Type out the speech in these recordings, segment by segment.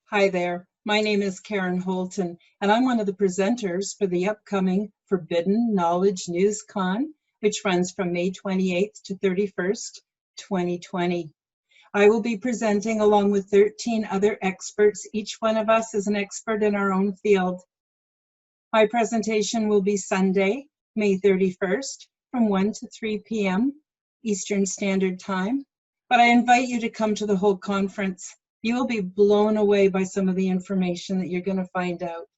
Hi there, my name is Karen Holton, and I'm one of the presenters for the upcoming Forbidden Knowledge NewsCon, which runs from May 28th to 31st, 2020. I will be presenting along with 13 other experts. Each one of us is an expert in our own field. My presentation will be Sunday, May 31st, from 1 to 3 p.m. Eastern Standard Time, but I invite you to come to the whole conference. You will be blown away by some of the information that you're going to find out.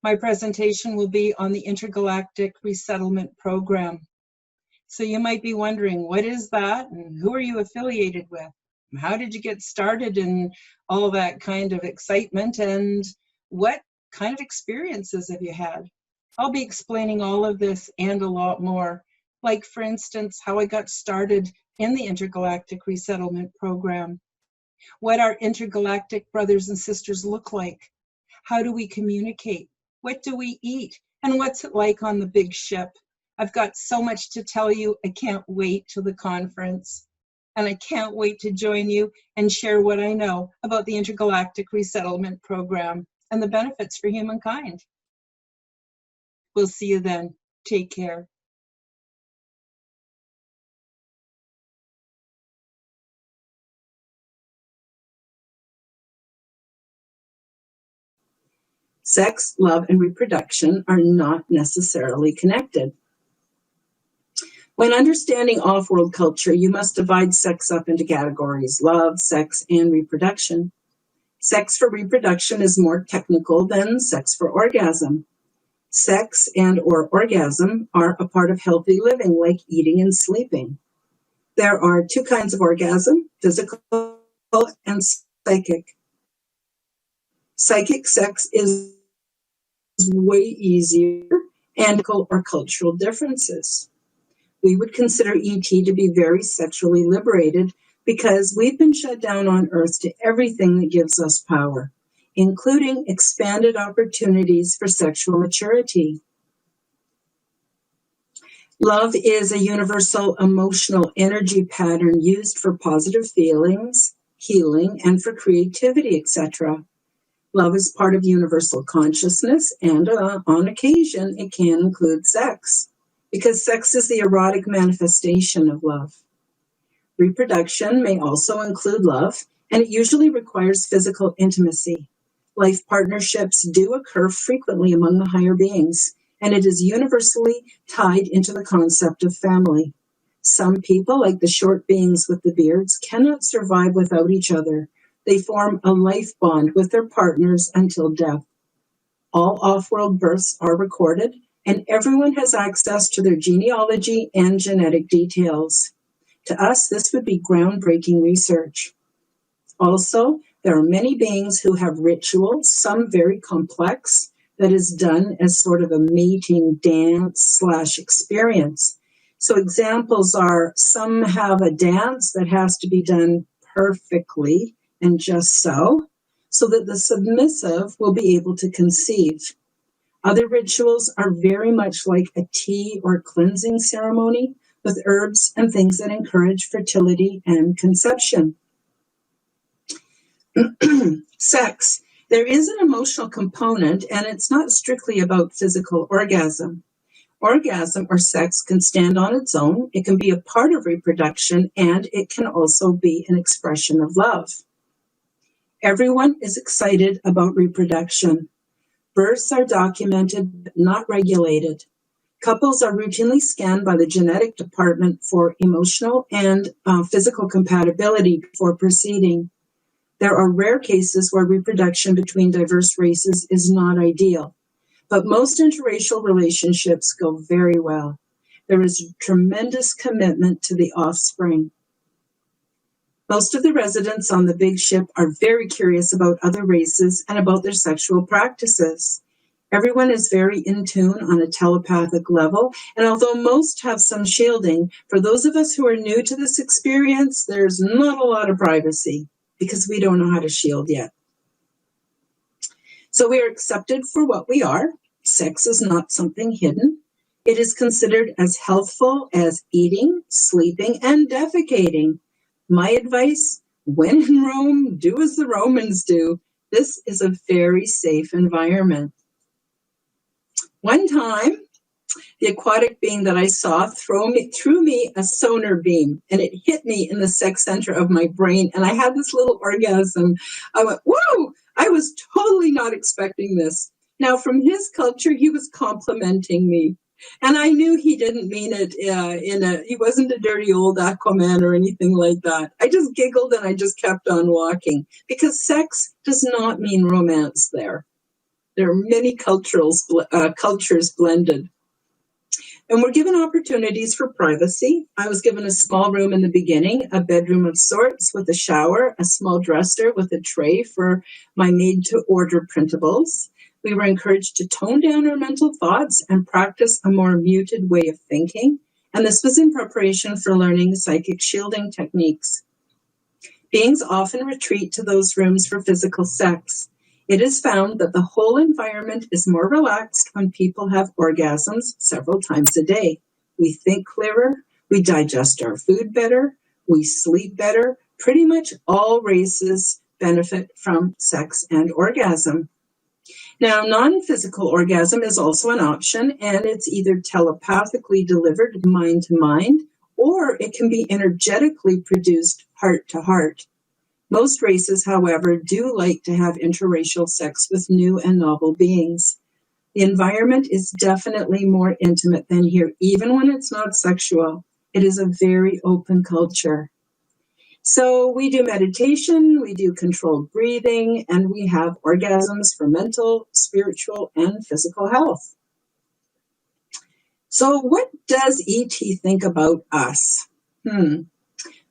My presentation will be on the Intergalactic Resettlement Program. So you might be wondering, what is that and who are you affiliated with? How did you get started in all that kind of excitement, and what kind of experiences have you had? I'll be explaining all of this and a lot more, like for instance, how I got started in the Intergalactic Resettlement Program. What our intergalactic brothers and sisters look like. How do we communicate? What do we eat? And what's it like on the big ship? I've got so much to tell you. I can't wait till the conference. And I can't wait to join you and share what I know about the Intergalactic Resettlement Program and the benefits for humankind. We'll see you then. Take care. Sex, love, and reproduction are not necessarily connected. When understanding off-world culture, you must divide sex up into categories: love, sex, and reproduction. Sex for reproduction is more technical than sex for orgasm. Sex and/or orgasm are a part of healthy living, like eating and sleeping. There are two kinds of orgasm: physical and psychic. Psychic sex is way easier, and or cultural differences. We would consider ET to be very sexually liberated because we've been shut down on Earth to everything that gives us power, including expanded opportunities for sexual maturity. Love is a universal emotional energy pattern used for positive feelings, healing, and for creativity, etc. Love is part of universal consciousness, and on occasion, it can include sex, because sex is the erotic manifestation of love. Reproduction may also include love, and it usually requires physical intimacy. Life partnerships do occur frequently among the higher beings, and it is universally tied into the concept of family. Some people, like the short beings with the beards, cannot survive without each other. They form a life bond with their partners until death. All off-world births are recorded, and everyone has access to their genealogy and genetic details. To us, this would be groundbreaking research. Also, there are many beings who have rituals, some very complex, that is done as sort of a mating dance/experience. So examples are, some have a dance that has to be done perfectly, and just so that the submissive will be able to conceive. Other rituals are very much like a tea or cleansing ceremony with herbs and things that encourage fertility and conception. Sex. There is an emotional component, and it's not strictly about physical orgasm. Orgasm or sex can stand on its own. It can be a part of reproduction, and it can also be an expression of love. Everyone is excited about reproduction. Births are documented but not regulated. Couples are routinely scanned by the genetic department for emotional and physical compatibility before proceeding. There are rare cases where reproduction between diverse races is not ideal, but most interracial relationships go very well. There is tremendous commitment to the offspring. Most of the residents on the big ship are very curious about other races and about their sexual practices. Everyone is very in tune on a telepathic level, and although most have some shielding, for those of us who are new to this experience, there's not a lot of privacy because we don't know how to shield yet. So we are accepted for what we are. Sex is not something hidden. It is considered as healthful as eating, sleeping, and defecating. My advice, When in Rome, do as the Romans do. This is a very safe environment. One time, the aquatic being that I saw threw me a sonar beam, and it hit me in the sex center of my brain, and I had this little orgasm. I went, whoa! I was totally not expecting this. Now, from his culture, he was complimenting me. And I knew he didn't mean it he wasn't a dirty old Aquaman or anything like that. I just giggled and I just kept on walking, because sex does not mean romance there. There are many cultures blended. And we're given opportunities for privacy. I was given a small room in the beginning, a bedroom of sorts with a shower, a small dresser with a tray for my made-to-order printables. We were encouraged to tone down our mental thoughts and practice a more muted way of thinking. And this was in preparation for learning psychic shielding techniques. Beings often retreat to those rooms for physical sex. It is found that the whole environment is more relaxed when people have orgasms several times a day. We think clearer, we digest our food better, we sleep better. Pretty much all races benefit from sex and orgasm. Now, non-physical orgasm is also an option, and it's either telepathically delivered mind to mind, or it can be energetically produced heart to heart. Most races, however, do like to have interracial sex with new and novel beings. The environment is definitely more intimate than here, even when it's not sexual. It is a very open culture. So we do meditation, we do controlled breathing, and we have orgasms for mental, spiritual, and physical health. So what does ET think about us?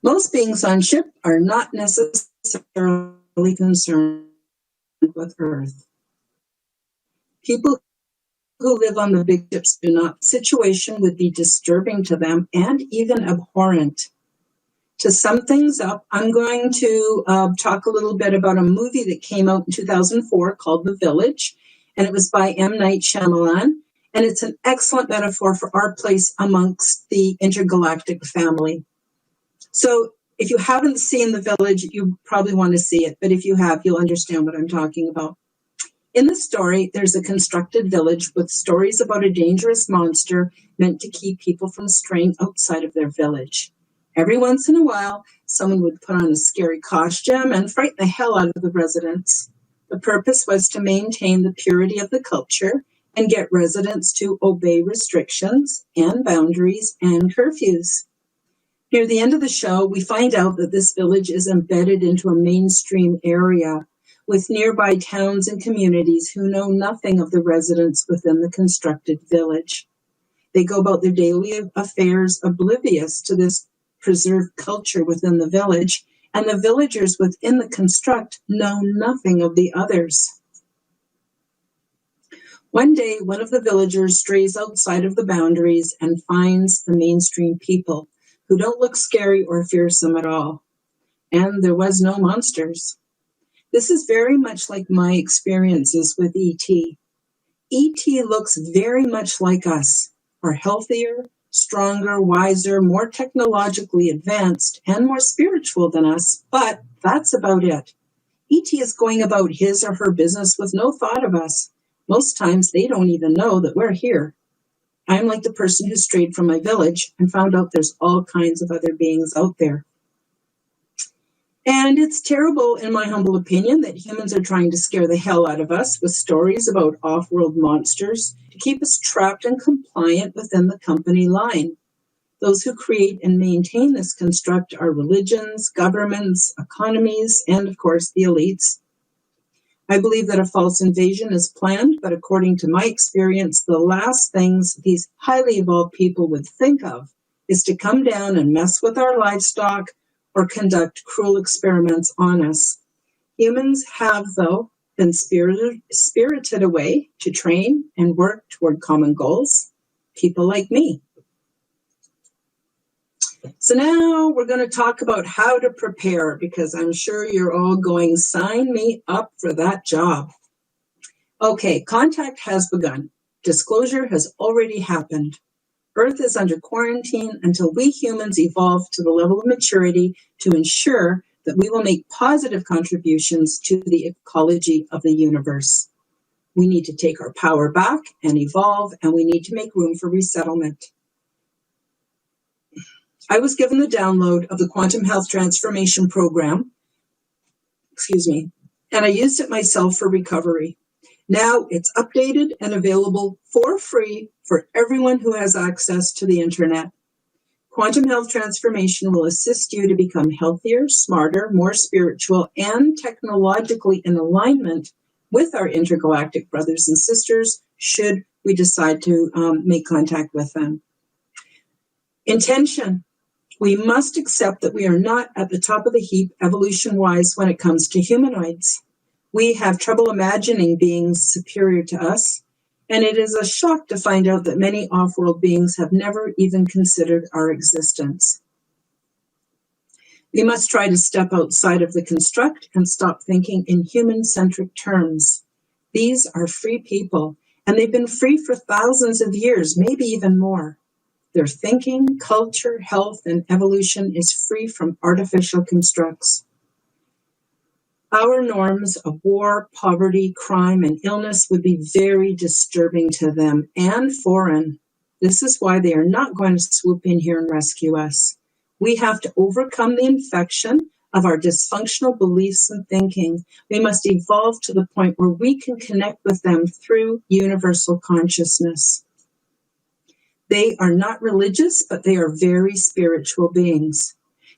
Most beings on ship are not necessarily concerned with Earth. People who live on the big ships do not. The situation would be disturbing to them and even abhorrent. To sum things up, I'm going to talk a little bit about a movie that came out in 2004 called The Village, and it was by M. Night Shyamalan, and it's an excellent metaphor for our place amongst the intergalactic family. So if you haven't seen The Village, you probably want to see it, but if you have, you'll understand what I'm talking about. In the story, there's a constructed village with stories about a dangerous monster meant to keep people from straying outside of their village. Every once in a while, someone would put on a scary costume and frighten the hell out of the residents. The purpose was to maintain the purity of the culture and get residents to obey restrictions and boundaries and curfews. Near the end of the show, we find out that this village is embedded into a mainstream area with nearby towns and communities who know nothing of the residents within the constructed village. They go about their daily affairs oblivious to this preserved culture within the village, and the villagers within the construct know nothing of the others. One day, one of the villagers strays outside of the boundaries and finds the mainstream people who don't look scary or fearsome at all. And there was no monsters. This is very much like my experiences with ET. ET looks very much like us, or healthier, stronger, wiser, more technologically advanced, and more spiritual than us, but that's about it. ET is going about his or her business with no thought of us. Most times they don't even know that we're here. I'm like the person who strayed from my village and found out there's all kinds of other beings out there. And it's terrible, in my humble opinion, that humans are trying to scare the hell out of us with stories about off-world monsters to keep us trapped and compliant within the company line. Those who create and maintain this construct are religions, governments, economies, and, of course, the elites. I believe that a false invasion is planned, but according to my experience, the last things these highly evolved people would think of is to come down and mess with our livestock or conduct cruel experiments on us. Humans have, though, been spirited away to train and work toward common goals. People like me. So now we're going to talk about how to prepare, because I'm sure you're all going, sign me up for that job. Okay, contact has begun. Disclosure has already happened. Earth is under quarantine until we humans evolve to the level of maturity to ensure that we will make positive contributions to the ecology of the universe. We need to take our power back and evolve, and we need to make room for resettlement. I was given the download of the Quantum Health Transformation Program, and I used it myself for recovery. Now it's updated and available for free for everyone who has access to the internet. Quantum Health Transformation will assist you to become healthier, smarter, more spiritual, and technologically in alignment with our intergalactic brothers and sisters, should we decide to make contact with them. Intention. We must accept that we are not at the top of the heap evolution-wise when it comes to humanoids. We have trouble imagining beings superior to us, and it is a shock to find out that many off-world beings have never even considered our existence. We must try to step outside of the construct and stop thinking in human-centric terms. These are free people, and they've been free for thousands of years, maybe even more. Their thinking, culture, health, and evolution is free from artificial constructs. Our norms of war, poverty, crime, and illness would be very disturbing to them and foreign. This is why they are not going to swoop in here and rescue us. We have to overcome the infection of our dysfunctional beliefs and thinking. We must evolve to the point where we can connect with them through universal consciousness. They are not religious, but they are very spiritual beings.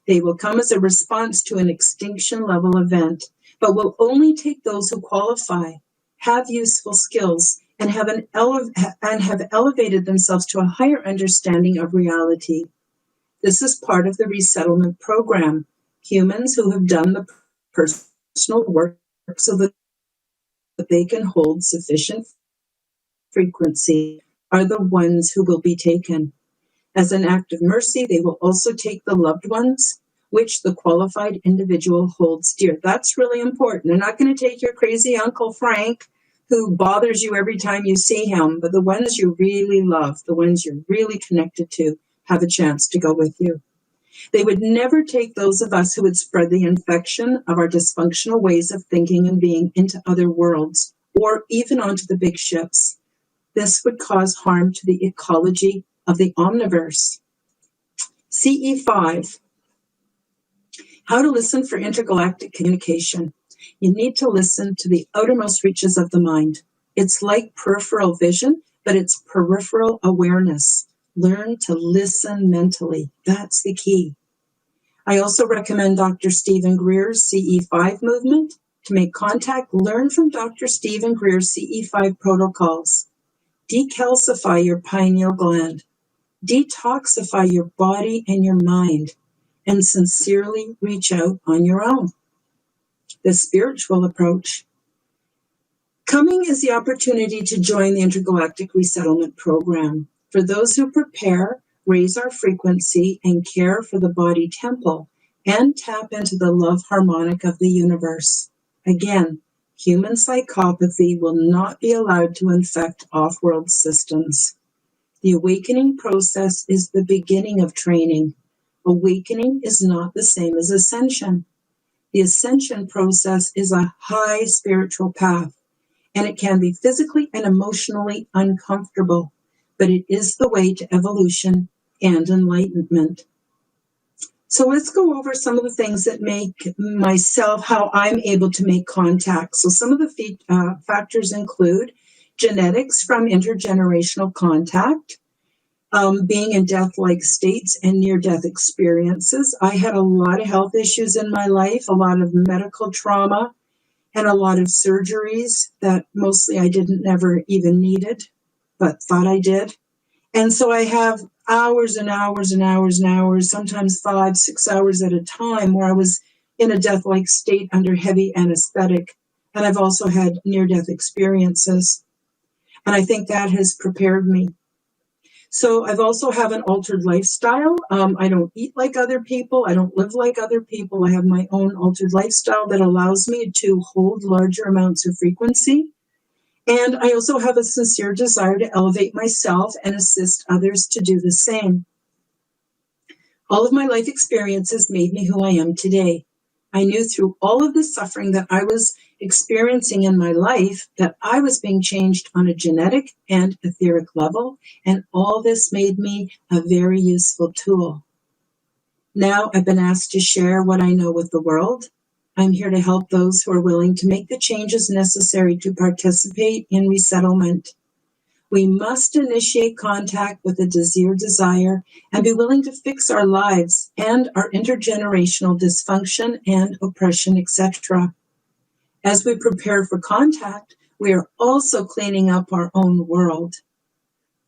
They will come as a response to an extinction level event, but will only take those who qualify, have useful skills, and have elevated themselves to a higher understanding of reality. This is part of the resettlement program. Humans who have done the personal work so that they can hold sufficient frequency are the ones who will be taken. As an act of mercy, they will also take the loved ones which the qualified individual holds dear. That's really important. They're not going to take your crazy Uncle Frank who bothers you every time you see him, but the ones you really love, the ones you're really connected to, have a chance to go with you. They would never take those of us who would spread the infection of our dysfunctional ways of thinking and being into other worlds, or even onto the big ships. This would cause harm to the ecology of the omniverse. CE5. How to listen for intergalactic communication. You need to listen to the outermost reaches of the mind. It's like peripheral vision, but it's peripheral awareness. Learn to listen mentally. That's the key. I also recommend Dr. Stephen Greer's CE5 movement. To make contact, learn from Dr. Stephen Greer's CE5 protocols. Decalcify your pineal gland. Detoxify your body and your mind. And sincerely reach out on your own. The spiritual approach. Coming is the opportunity to join the Intergalactic Resettlement Program. For those who prepare, raise our frequency, and care for the body temple, and tap into the love harmonic of the universe. Again, human psychopathy will not be allowed to infect off-world systems. The awakening process is the beginning of training. Awakening is not the same as ascension. The ascension process is a high spiritual path, and it can be physically and emotionally uncomfortable, but it is the way to evolution and enlightenment. So let's go over some of the things that make how I'm able to make contact. So some of the factors include genetics from intergenerational contact, being in death-like states and near-death experiences. I had a lot of health issues in my life, a lot of medical trauma, and a lot of surgeries that mostly I didn't never even needed, but thought I did. And so I have hours and hours and hours and hours, sometimes 5-6 hours at a time, where I was in a death-like state under heavy anesthetic. And I've also had near-death experiences. And I think that has prepared me. So I've also have an altered lifestyle. I don't eat like other people. I don't live like other people. I have my own altered lifestyle that allows me to hold larger amounts of frequency. And I also have a sincere desire to elevate myself and assist others to do the same. All of my life experiences made me who I am today. I knew through all of the suffering that I was experiencing in my life that I was being changed on a genetic and etheric level, and all this made me a very useful tool. Now I've been asked to share what I know with the world. I'm here to help those who are willing to make the changes necessary to participate in resettlement. We must initiate contact with a desire and be willing to fix our lives and our intergenerational dysfunction and oppression, etc. As we prepare for contact, we are also cleaning up our own world.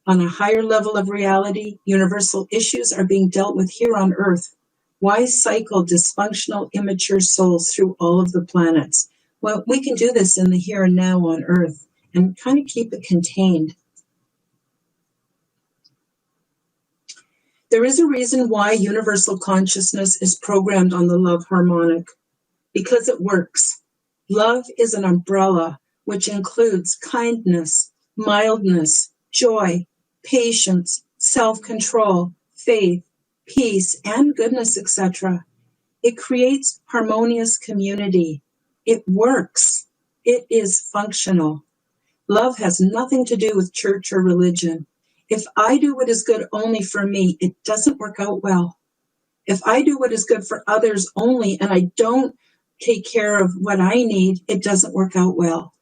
On a higher level of reality, universal issues are being dealt with here on Earth. Why cycle dysfunctional, immature souls through all of the planets? Well, we can do this in the here and now on Earth and kind of keep it contained. There is a reason why universal consciousness is programmed on the love harmonic, because it works. Love is an umbrella which includes kindness, mildness, joy, patience, self-control, faith, peace, and goodness, etc. It creates harmonious community. It works. It is functional. Love has nothing to do with church or religion. If I do what is good only for me, it doesn't work out well. If I do what is good for others only and I don't take care of what I need, it doesn't work out well.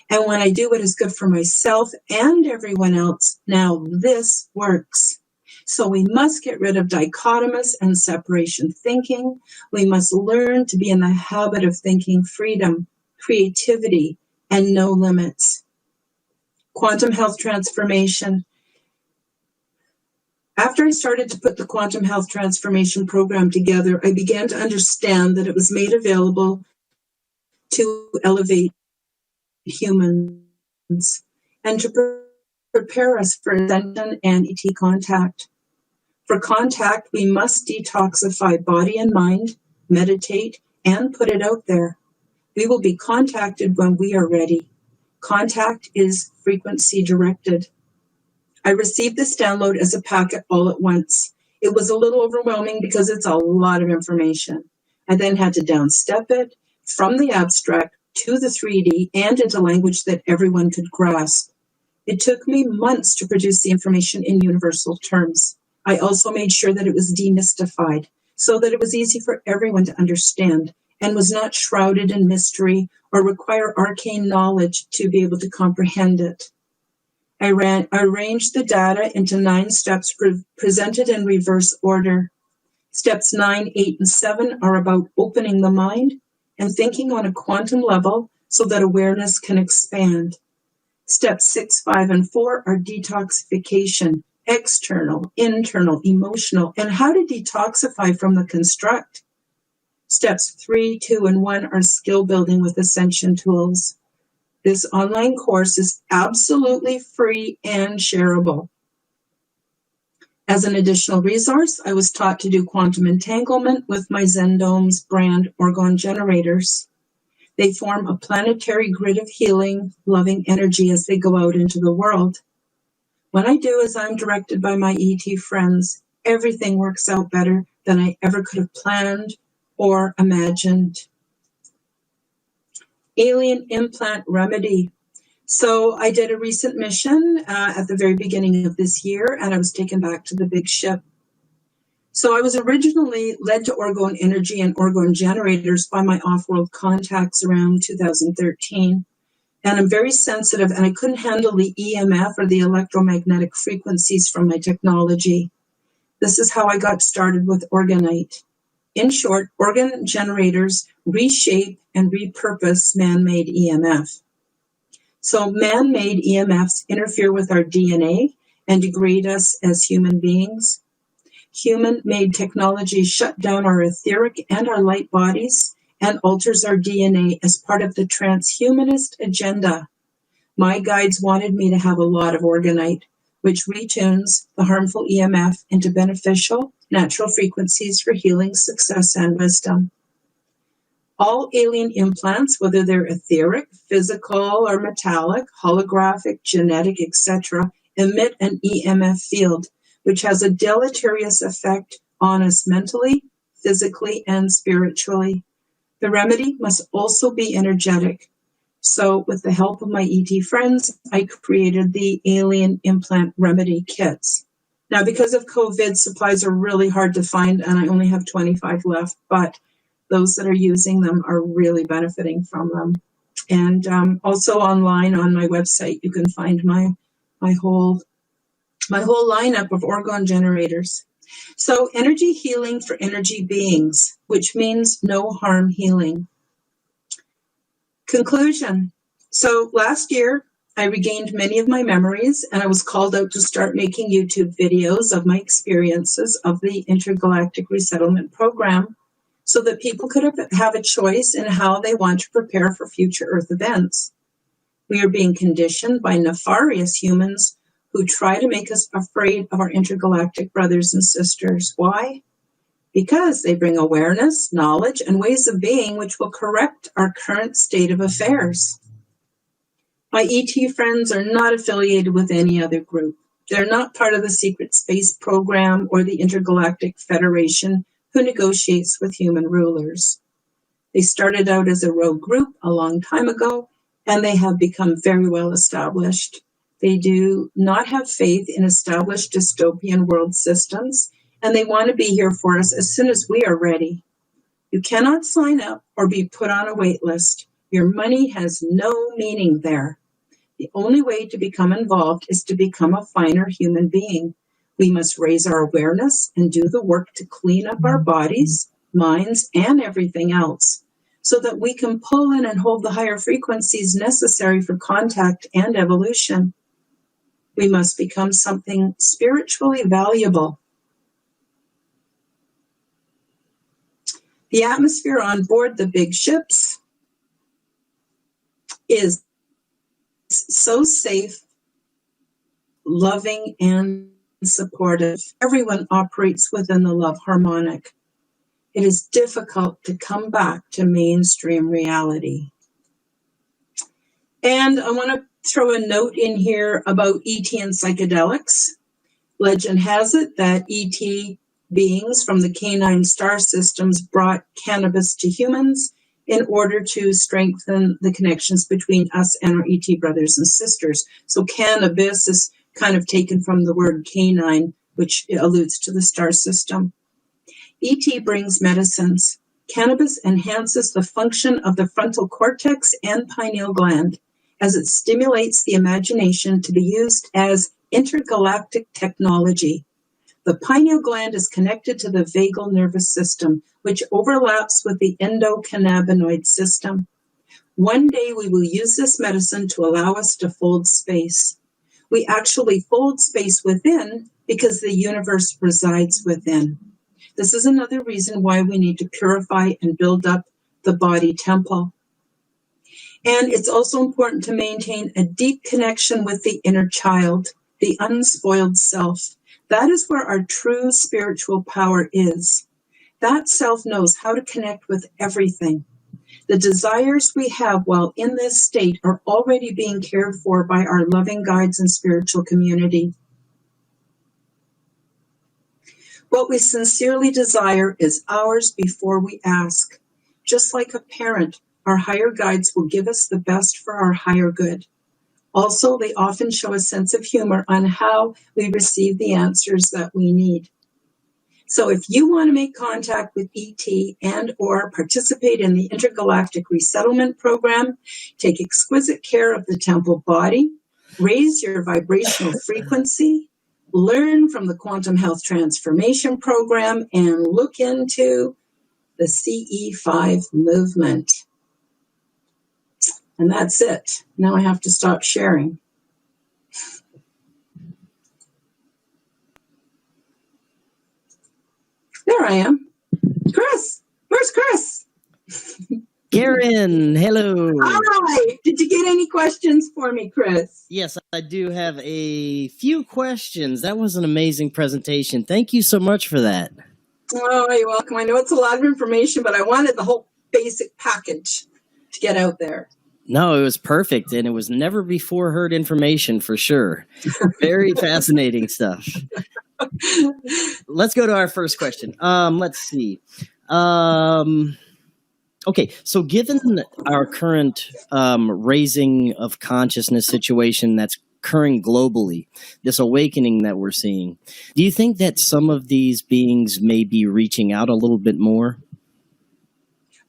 And when I do what is good for myself and everyone else, now this works. So we must get rid of dichotomous and separation thinking. We must learn to be in the habit of thinking freedom, creativity, and no limits. Quantum health transformation. After I started to put the Quantum Health Transformation Program together, I began to understand that it was made available to elevate humans and to prepare us for ascension and ET contact. For contact, we must detoxify body and mind, meditate, and put it out there. We will be contacted when we are ready. Contact is frequency directed. I received this download as a packet all at once. It was a little overwhelming because it's a lot of information. I then had to downstep it from the abstract to the 3D and into language that everyone could grasp. It took me months to produce the information in universal terms. I also made sure that it was demystified so that it was easy for everyone to understand and was not shrouded in mystery or require arcane knowledge to be able to comprehend it. I arranged the data into 9 steps presented in reverse order. Steps 9, 8, and 7 are about opening the mind and thinking on a quantum level so that awareness can expand. Steps 6, 5, and 4 are detoxification, external, internal, emotional, and how to detoxify from the construct. Steps 3, 2, and 1 are skill building with ascension tools. This online course is absolutely free and shareable. As an additional resource, I was taught to do quantum entanglement with my Zendomes brand orgone generators. They form a planetary grid of healing, loving energy as they go out into the world. When I do as I'm directed by my ET friends, everything works out better than I ever could have planned or imagined. Alien implant remedy. So I did a recent mission at the very beginning of this year, and I was taken back to the big ship. So I was originally led to orgone energy and orgone generators by my off-world contacts around 2013. And I'm very sensitive, and I couldn't handle the EMF or the electromagnetic frequencies from my technology. This is how I got started with Orgonite. In short, orgone generators reshape and repurpose man-made EMF. So man-made EMFs interfere with our DNA and degrade us as human beings. Human-made technology shut down our etheric and our light bodies and alters our DNA as part of the transhumanist agenda. My guides wanted me to have a lot of orgonite, which retunes the harmful EMF into beneficial, natural frequencies for healing, success, and wisdom. All alien implants, whether they're etheric, physical, or metallic, holographic, genetic, etc., emit an EMF field, which has a deleterious effect on us mentally, physically, and spiritually. The remedy must also be energetic. So with the help of my ET friends, I created the Alien Implant Remedy Kits. Now, because of COVID, supplies are really hard to find, and I only have 25 left, but those that are using them are really benefiting from them. And also online on my website, you can find my whole lineup of orgone generators. So energy healing for energy beings, which means no harm healing. Conclusion. So last year, I regained many of my memories, and I was called out to start making YouTube videos of my experiences of the Intergalactic Resettlement program so that people could have a choice in how they want to prepare for future Earth events. We are being conditioned by nefarious humans who try to make us afraid of our intergalactic brothers and sisters. Why? Because they bring awareness, knowledge, and ways of being which will correct our current state of affairs. My ET friends are not affiliated with any other group. They're not part of the secret space program or the Intergalactic Federation who negotiates with human rulers. They started out as a rogue group a long time ago, and they have become very well established. They do not have faith in established dystopian world systems, and they want to be here for us as soon as we are ready. You cannot sign up or be put on a wait list. Your money has no meaning there. The only way to become involved is to become a finer human being. We must raise our awareness and do the work to clean up our bodies, minds, and everything else, so that we can pull in and hold the higher frequencies necessary for contact and evolution. We must become something spiritually valuable. The atmosphere on board the big ships is so safe, loving, and supportive. Everyone operates within the love harmonic. It is difficult to come back to mainstream reality. And I want to throw a note in here about ET and psychedelics. Legend has it that ET beings from the canine star systems brought cannabis to humans in order to strengthen the connections between us and our ET brothers and sisters. So cannabis is kind of taken from the word canine, which alludes to the star system. ET brings medicines. Cannabis enhances the function of the frontal cortex and pineal gland, as it stimulates the imagination to be used as intergalactic technology. The pineal gland is connected to the vagal nervous system, which overlaps with the endocannabinoid system. One day we will use this medicine to allow us to fold space. We actually fold space within because the universe resides within. This is another reason why we need to purify and build up the body temple. And it's also important to maintain a deep connection with the inner child, the unspoiled self. That is where our true spiritual power is. That self knows how to connect with everything. The desires we have while in this state are already being cared for by our loving guides and spiritual community. What we sincerely desire is ours before we ask. Just like a parent, our higher guides will give us the best for our higher good. Also, they often show a sense of humor on how we receive the answers that we need. So if you want to make contact with ET and or participate in the Intergalactic Resettlement program, take exquisite care of the temple body, raise your vibrational frequency, learn from the Quantum Health Transformation program, and look into the CE5 movement. And that's it. Now I have to stop sharing. There I am. Chris, where's Chris? Karen, hello. All right. Did you get any questions for me, Chris? Yes, I do have a few questions. That was an amazing presentation. Thank you so much for that. Oh, you're welcome. I know it's a lot of information, but I wanted the whole basic package to get out there. No, it was perfect, and it was never before heard information for sure. Very fascinating stuff. Let's go to our first question. Let's see. Okay, so given our current raising of consciousness situation that's occurring globally, this awakening that we're seeing, do you think that some of these beings may be reaching out a little bit more?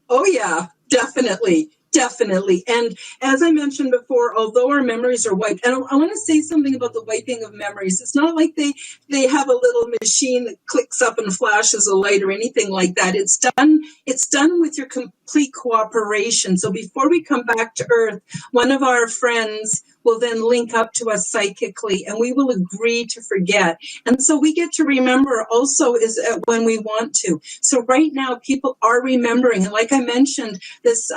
Oh, yeah, definitely. Definitely. And as I mentioned before, although our memories are wiped, and I want to say something about the wiping of memories. It's not like they have a little machine that clicks up and flashes a light or anything like that. It's done with your complete cooperation. So before we come back to Earth, one of our friends will then link up to us psychically and we will agree to forget. And so we get to remember also is when we want to. So right now people are remembering. And like I mentioned, this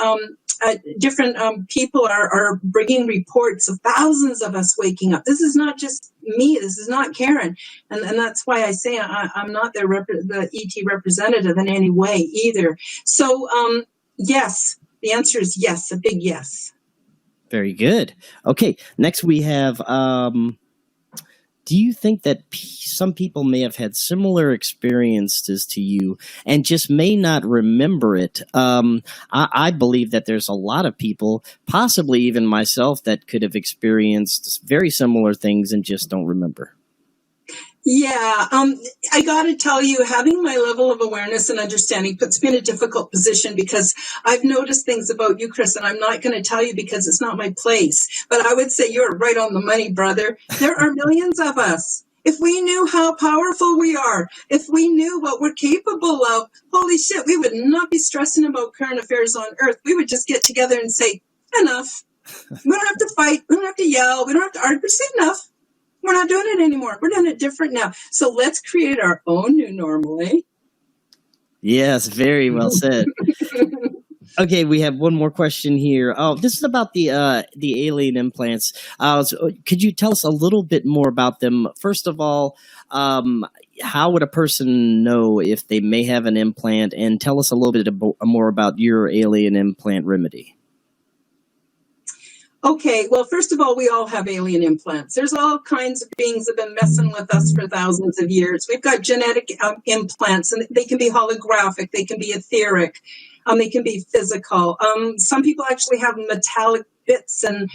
different people are bringing reports of thousands of us waking up. This is not just me. This is not Karen. And that's why I say I'm not the ET representative in any way either. So, yes, the answer is yes, a big yes. Very good. Okay, next we have, do you think that some people may have had similar experiences to you and just may not remember it? I believe that there's a lot of people, possibly even myself, that could have experienced very similar things and just don't remember. Yeah, I got to tell you, having my level of awareness and understanding puts me in a difficult position because I've noticed things about you, Chris, and I'm not going to tell you because it's not my place. But I would say you're right on the money, brother. There are millions of us. If we knew how powerful we are, if we knew what we're capable of, holy shit, we would not be stressing about current affairs on Earth. We would just get together and say, enough. We don't have to fight. We don't have to yell. We don't have to argue. Just say enough. We're not doing it anymore. We're doing it different now. So let's create our own new normal, eh? Yes, very well said. Okay, we have one more question here. Oh, this is about the alien implants. Could you tell us a little bit more about them? First of all, how would a person know if they may have an implant? And tell us a little bit more about your alien implant remedy. Okay, well, first of all, we all have alien implants. There's all kinds of beings that have been messing with us for thousands of years. We've got genetic implants, and they can be holographic, they can be etheric, they can be physical. Some people actually have metallic bits and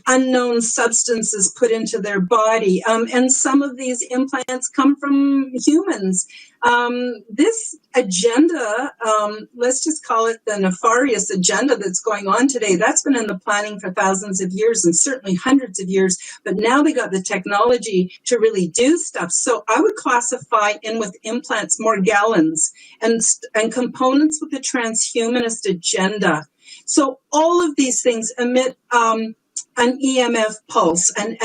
unknown substances put into their body. And some of these implants come from humans. This agenda, let's just call it the nefarious agenda that's going on today, that's been in the planning for thousands of years and certainly hundreds of years. But now they got the technology to really do stuff. So I would classify in with implants Morgellons and components with the transhumanist agenda. So all of these things emit an EMF pulse, an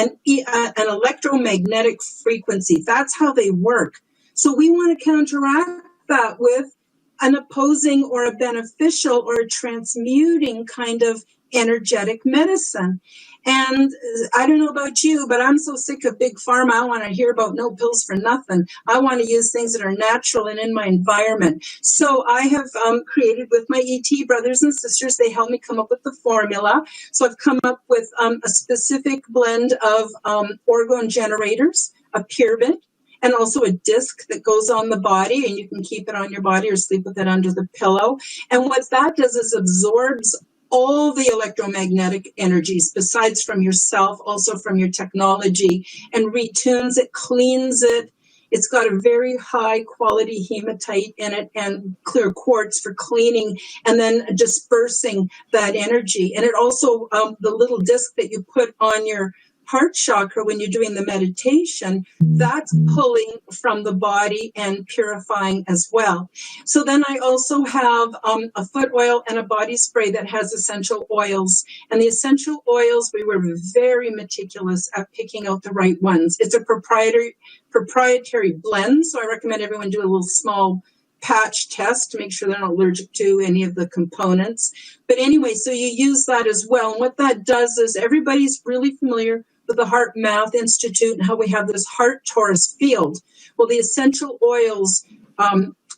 electromagnetic frequency. That's how they work. So we want to counteract that with an opposing or a beneficial or a transmuting kind of energetic medicine. And I don't know about you, but I'm so sick of big pharma. I want to hear about no pills for nothing. I want to use things that are natural and in my environment. So I have created with my ET brothers and sisters, they helped me come up with the formula. So I've come up with a specific blend of orgone generators, a pyramid, and also a disc that goes on the body, and you can keep it on your body or sleep with it under the pillow. And what that does is absorbs all the electromagnetic energies, besides from yourself, also from your technology, and retunes it, cleans it. It's got a very high quality hematite in it and clear quartz for cleaning and then dispersing that energy. And it also, the little disc that you put on your heart chakra when you're doing the meditation, that's pulling from the body and purifying as well. So then I also have a foot oil and a body spray that has essential oils. And the essential oils, we were very meticulous at picking out the right ones. It's a proprietary blend, so I recommend everyone do a little small patch test to make sure they're not allergic to any of the components. But anyway, so you use that as well. And what that does is everybody's really familiar with the Heart Math Institute and how we have this heart torus field. Well, the essential oils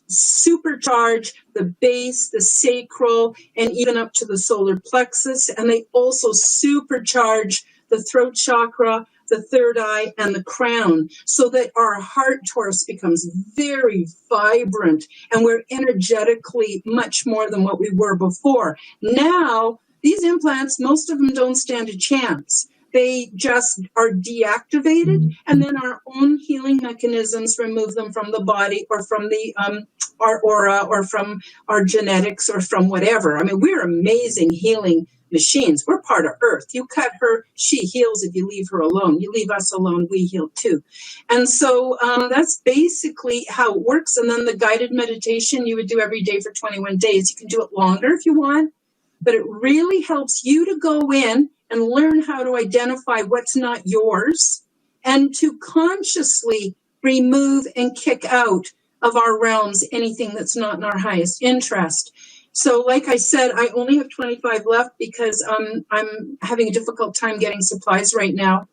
supercharge the base, the sacral, and even up to the solar plexus. And they also supercharge the throat chakra, the third eye, and the crown, so that our heart torus becomes very vibrant and we're energetically much more than what we were before. Now, these implants, most of them don't stand a chance. They just are deactivated, and then our own healing mechanisms remove them from the body or from our aura or from our genetics or from whatever. I mean, we're amazing healing machines. We're part of Earth. You cut her, she heals. If you leave her alone, you leave us alone, we heal too. And so that's basically how it works. And then the guided meditation you would do every day for 21 days. You can do it longer if you want, but it really helps you to go in and learn how to identify what's not yours and to consciously remove and kick out of our realms anything that's not in our highest interest. So like I said, I only have 25 left because I'm having a difficult time getting supplies right now.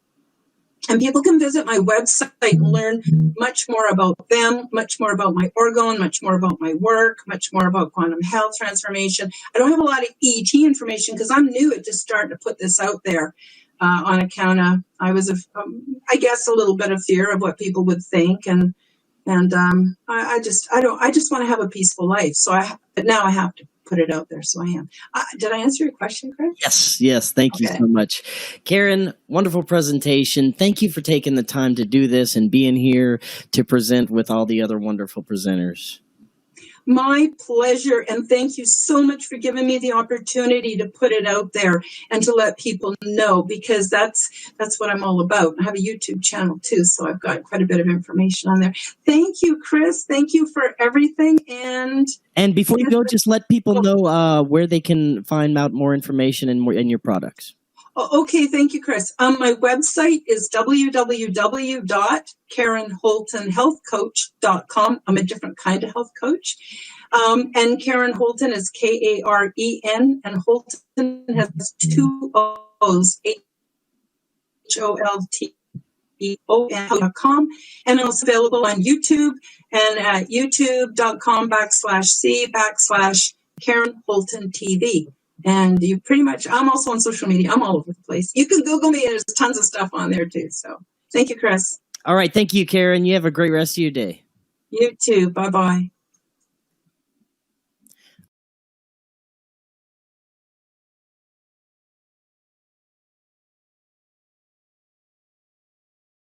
And people can visit my website and learn much more about them, much more about my orgone, much more about my work, much more about quantum health transformation. I don't have a lot of ET information because I'm new at just starting to put this out there on account of I guess a little bit of fear of what people would think, and I just want to have a peaceful life. But now I have to put it out there, so I am. Did I answer your question, Chris? Yes. Thank you so much. Karen, wonderful presentation. Thank you for taking the time to do this and being here to present with all the other wonderful presenters. My pleasure, and thank you so much for giving me the opportunity to put it out there and to let people know, because that's what I'm all about. I have a YouTube channel too, so I've got quite a bit of information on there. Thank you, Chris. Thank you for everything. And before you go, just let people know where they can find out more information and your products. Okay, thank you, Chris. My website is www.KarenHoltonHealthCoach.com. I'm a different kind of health coach. And Karen Holton is Karen, and Holton has 2 O's, HOLTEON.com. And it's available on YouTube and at youtube.com/C/Karen Holton TV. And you pretty much, I'm also on social media. I'm all over the place. You can Google me, and there's tons of stuff on there too. So thank you, Chris. All right. Thank you, Karen. You have a great rest of your day. You too. Bye-bye.